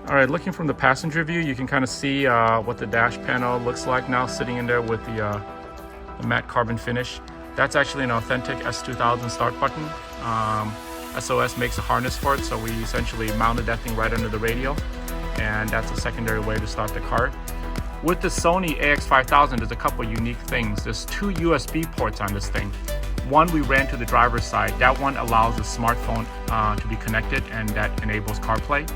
All right, looking from the passenger view, you can kind of see what the dash panel looks like now, sitting in there with the matte carbon finish. That's actually an authentic S2000 start button. SOS makes a harness for it, so we essentially mounted that thing right under the radio, and that's a secondary way to start the car. With the Sony AX5000, there's a couple unique things. There's 2 USB ports on this thing. One we ran to the driver's side. That one allows the smartphone to be connected, and that enables CarPlay.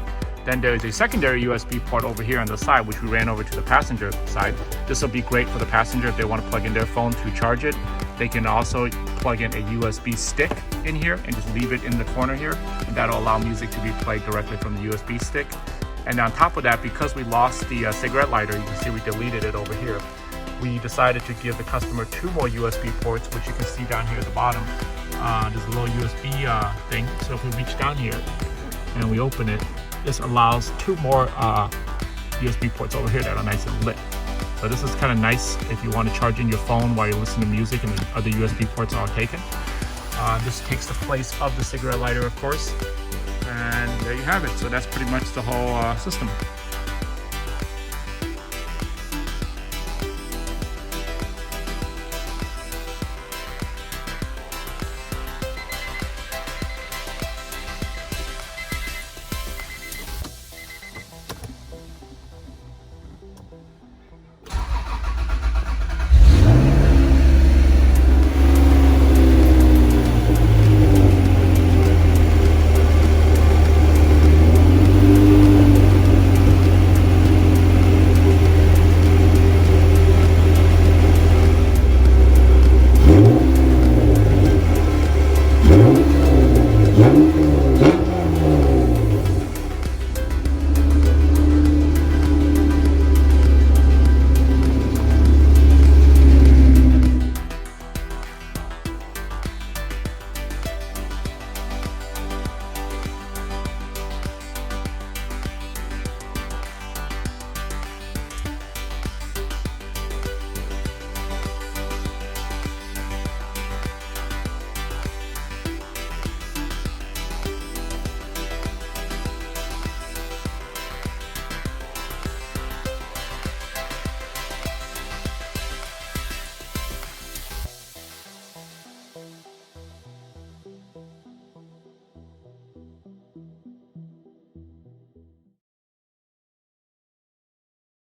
Then there's a secondary USB port over here on the side, which we ran over to the passenger side. This will be great for the passenger if they want to plug in their phone to charge it. They can also plug in a USB stick in here and just leave it in the corner here, and that'll allow music to be played directly from the USB stick. And on top of that, because we lost the cigarette lighter, you can see we deleted it over here. We decided to give the customer 2 more USB ports, which you can see down here at the bottom. There's a little USB thing. So if we reach down here and we open it, this allows 2 more USB ports over here that are nice and lit. So this is kind of nice if you want to charge in your phone while you listen to music and the other USB ports are all taken. This takes the place of the cigarette lighter, of course. And there you have it. So that's pretty much the whole system.